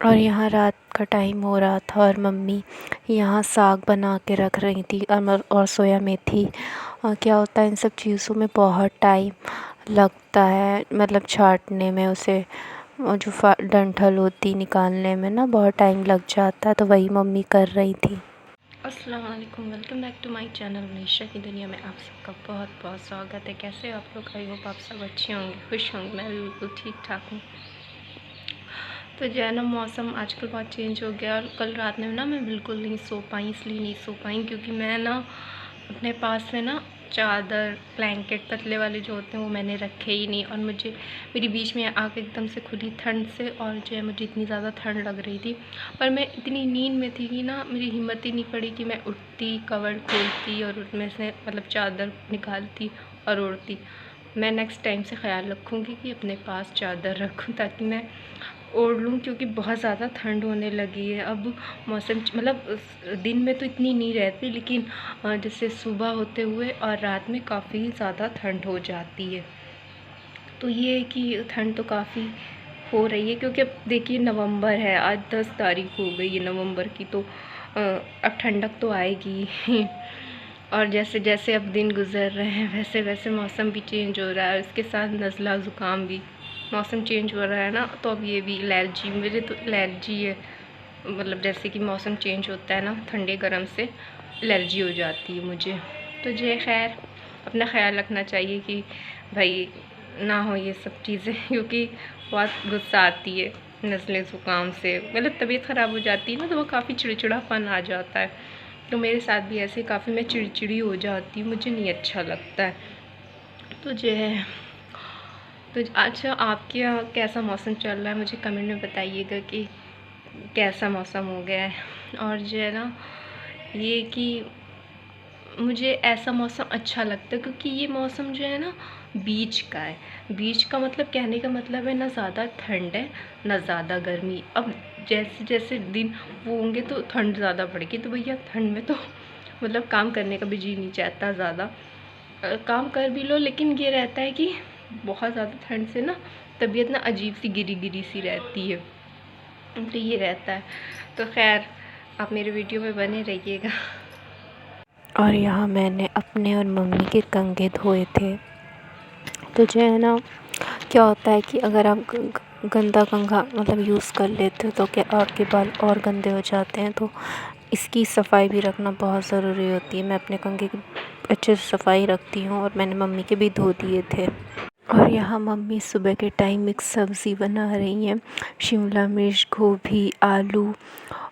और यहाँ रात का टाइम हो रहा था और मम्मी यहाँ साग बना के रख रही थी और सोया मेथी। और क्या होता है इन सब चीज़ों में बहुत टाइम लगता है, मतलब छाँटने में उसे, और जो डंठल होती निकालने में ना बहुत टाइम लग जाता है, तो वही मम्मी कर रही थी। अस्सलाम वालेकुम, welcome back to my channel Manisha की दुनिया में आप सबका बहुत बहुत स्वागत है। कैसे हो आप लोग? आई होप आप सब अच्छे होंगे, खुश होंगे। मैं भी बिल्कुल ठीक ठाक हूँ। तो जो है ना, मौसम आजकल बहुत चेंज हो गया और कल रात में ना मैं बिल्कुल नहीं सो पाई, इसलिए नहीं सो पाई क्योंकि मैं ना अपने पास में ना चादर, ब्लैंकेट पतले वाले जो होते हैं वो मैंने रखे ही नहीं। और मेरी बीच में आँख एकदम से खुली ठंड से, और जो है मुझे इतनी ज़्यादा ठंड लग रही थी, पर मैं इतनी नींद में थी कि ना मेरी हिम्मत ही नहीं पड़ी कि मैं उठती, कवर खोलती और उसमें से मतलब चादर निकालती और ओढ़ती। मैं नेक्स्ट टाइम से ख़्याल रखूँगी कि अपने पास चादर रखूँ ताकि मैं ओढ़ लूँ, क्योंकि बहुत ज़्यादा ठंड होने लगी है अब। मौसम मतलब दिन में तो इतनी नहीं रहती, लेकिन जैसे सुबह होते हुए और रात में काफ़ी ज़्यादा ठंड हो जाती है। तो ये है कि ठंड तो काफ़ी हो रही है, क्योंकि अब देखिए नवंबर है, आज 10 तारीख हो गई है नवंबर की, तो अब ठंडक तो आएगी और जैसे जैसे अब दिन गुजर रहे हैं वैसे वैसे मौसम भी चेंज हो रहा है, उसके साथ नज़ला ज़ुकाम भी। मौसम चेंज हो रहा है ना, तो अब ये भी एलर्जी, मेरे तो एलर्जी है। मतलब जैसे कि मौसम चेंज होता है ना, ठंडे गर्म से एलर्जी हो जाती है मुझे। तो जो खैर अपना ख्याल रखना चाहिए कि भाई ना हो ये सब चीज़ें क्योंकि बहुत गुस्सा आती है नज़ले ज़ुकाम से, मतलब तबीयत ख़राब हो जाती है ना, तो वो काफ़ी चिड़चिड़ापन आ जाता है। तो मेरे साथ भी ऐसे काफ़ी मैं चिड़चिड़ी हो जाती हूँ, मुझे नहीं अच्छा लगता है। तो जो है, तो अच्छा आपके यहाँ कैसा मौसम चल रहा है? मुझे कमेंट में बताइएगा कि कैसा मौसम हो गया है। और जो है ना, ये कि मुझे ऐसा मौसम अच्छा लगता है क्योंकि ये मौसम जो है ना बीच का है। बीच का मतलब कहने का मतलब है ना ज़्यादा ठंड है ना ज़्यादा गर्मी। अब जैसे जैसे दिन वो होंगे तो ठंड ज़्यादा बढ़ेगी, तो भैया ठंड में तो मतलब काम करने का भी जी नहीं चाहता ज़्यादा। काम कर भी लो, लेकिन ये रहता है कि बहुत ज़्यादा ठंड से ना तबीयत ना अजीब सी गिरी गिरी सी रहती है, तो ये रहता है। तो खैर आप मेरे वीडियो में बने रहिएगा। और यहाँ मैंने अपने और मम्मी के कंघे धोए थे। तो जो है ना, क्या होता है कि अगर आप गंदा कंघा मतलब यूज़ कर लेते हो तो क्या आपके बाल और गंदे हो जाते हैं, तो इसकी सफाई भी रखना बहुत ज़रूरी होती है। मैं अपने कंघे की अच्छे से सफाई रखती हूँ और मैंने मम्मी के भी धो दिए थे। और यहाँ मम्मी सुबह के टाइम मिक्स सब्ज़ी बना रही हैं, शिमला मिर्च, गोभी, आलू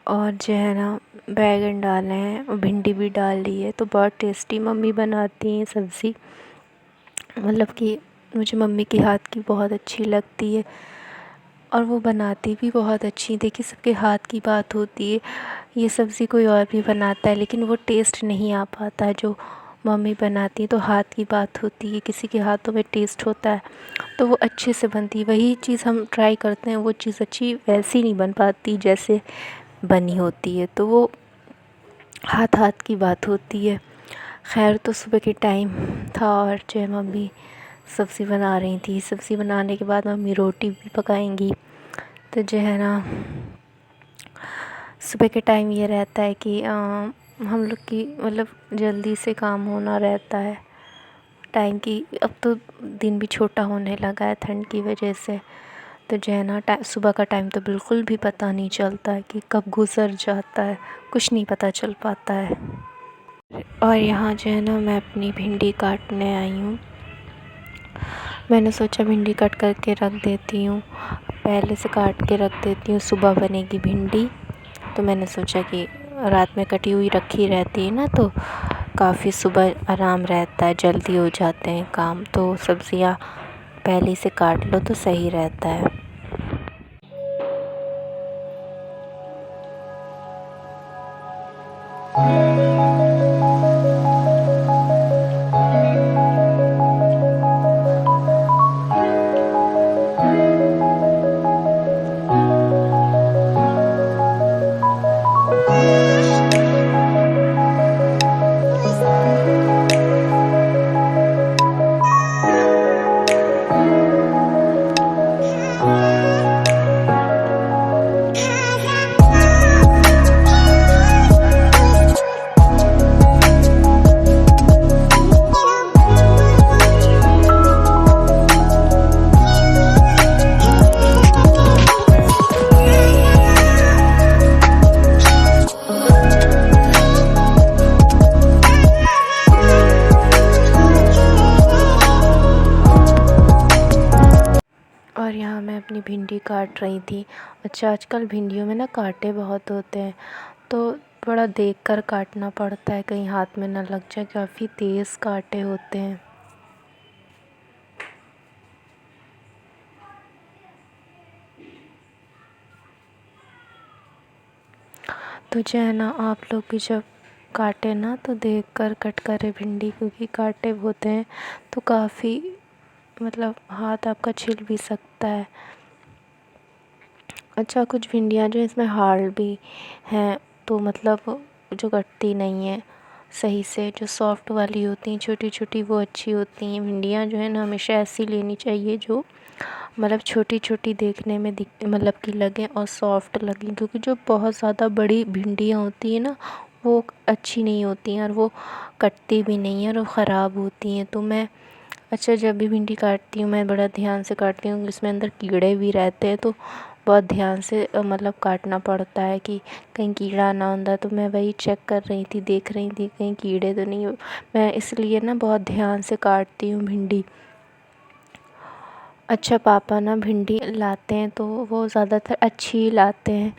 और जो है ना बैंगन डाले हैं और भिंडी भी डाल दी है। तो बहुत टेस्टी मम्मी बनाती हैं सब्ज़ी, मतलब कि मुझे मम्मी के हाथ की बहुत अच्छी लगती है और वो बनाती भी बहुत अच्छी। देखिए सबके हाथ की बात होती है, ये सब्ज़ी कोई और भी बनाता है लेकिन वो टेस्ट नहीं आ पाता है जो मम्मी बनाती है। तो हाथ की बात होती है, किसी के हाथों में टेस्ट होता है तो वो अच्छे से बनती है। वही चीज़ हम ट्राई करते हैं, वो चीज़ अच्छी वैसी नहीं बन पाती जैसे बनी होती है, तो वो हाथ हाथ की बात होती है। खैर तो सुबह के टाइम था और जो है मम्मी सब्ज़ी बना रही थी। सब्ज़ी बनाने के बाद मम्मी रोटी भी पकाएंगी। तो जो है ना, सुबह के टाइम ये रहता है कि हम लोग की मतलब जल्दी से काम होना रहता है टाइम की। अब तो दिन भी छोटा होने लगा है ठंड की वजह से। तो जो है ना, सुबह का टाइम तो बिल्कुल भी पता नहीं चलता है कि कब गुज़र जाता है, कुछ नहीं पता चल पाता है। और यहाँ जो है ना, मैं अपनी भिंडी काटने आई हूँ। मैंने सोचा भिंडी कट करके रख देती हूँ, पहले से काट के रख देती हूँ, सुबह बनेगी भिंडी। तो मैंने सोचा कि रात में कटी हुई रखी रहती है ना, तो काफ़ी सुबह आराम रहता है, जल्दी हो जाते हैं काम। तो सब्ज़ियाँ पहले से काट लो तो सही रहता है। काट रही थी। अच्छा, आजकल भिंडियों में ना कांटे बहुत होते हैं, तो बड़ा देख कर काटना पड़ता है, कहीं हाथ में ना लग जाए, काफ़ी तेज़ कांटे होते हैं। तो जो है ना, आप लोग भी जब काटे ना तो देख कर कट करें भिंडी, क्योंकि कांटे होते हैं तो काफ़ी मतलब हाथ आपका छिल भी सकता है। अच्छा, कुछ भिंडियाँ जो इसमें हार्ड भी हैं, तो मतलब जो कटती नहीं है सही से, जो सॉफ्ट वाली होती हैं छोटी छोटी, वो अच्छी होती हैं। भिंडियाँ जो है ना हमेशा ऐसी लेनी चाहिए जो मतलब छोटी छोटी देखने में मतलब कि लगें और सॉफ्ट लगें, क्योंकि जो बहुत ज़्यादा बड़ी भिंडियाँ होती हैं ना वो अच्छी नहीं होती हैं और वो कटती भी नहीं हैं और वो ख़राब होती हैं। तो मैं अच्छा, जब भी भिंडी काटती हूँ मैं बड़ा ध्यान से काटती हूँ, इसमें अंदर कीड़े भी रहते हैं, तो बहुत ध्यान से मतलब काटना पड़ता है कि कहीं कीड़ा ना अंदर। तो मैं वही चेक कर रही थी, देख रही थी कहीं कीड़े तो नहीं। मैं इसलिए ना बहुत ध्यान से काटती हूँ भिंडी। अच्छा, पापा ना भिंडी लाते हैं तो वो ज़्यादातर अच्छी ही लाते हैं,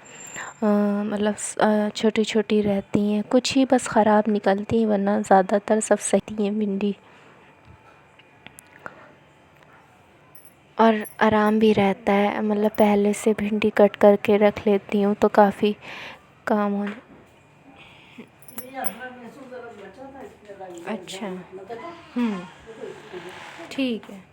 मतलब छोटी छोटी रहती हैं, कुछ ही बस ख़राब निकलती हैं, वरना ज़्यादातर सब सही हैं भिंडी। और आराम भी रहता है, मतलब पहले से भिंडी कट करके रख लेती हूँ तो काफ़ी काम हो। अच्छा, ठीक है।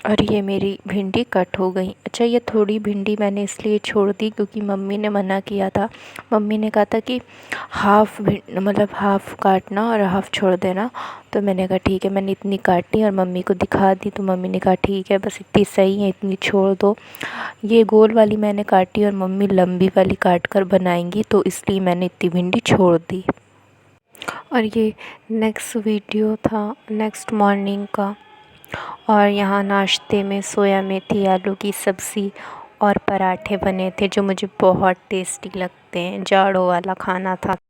और ये मेरी भिंडी कट हो गई। अच्छा, ये थोड़ी भिंडी मैंने इसलिए छोड़ दी क्योंकि मम्मी ने मना किया था। मम्मी ने कहा था कि मतलब हाफ़ काटना और हाफ़ छोड़ देना। तो मैंने कहा ठीक है, मैंने इतनी काटी और मम्मी को दिखा दी, तो मम्मी ने कहा ठीक है, बस इतनी सही है, इतनी छोड़ दो। ये गोल वाली मैंने काटी और मम्मी लंबी वाली काट कर बनाएंगी, तो इसलिए मैंने इतनी भिंडी छोड़ दी। और ये नेक्स्ट वीडियो था नेक्स्ट मॉर्निंग का, और यहाँ नाश्ते में सोया मेथी आलू की सब्ज़ी और पराठे बने थे, जो मुझे बहुत टेस्टी लगते हैं। जाड़ों वाला खाना था।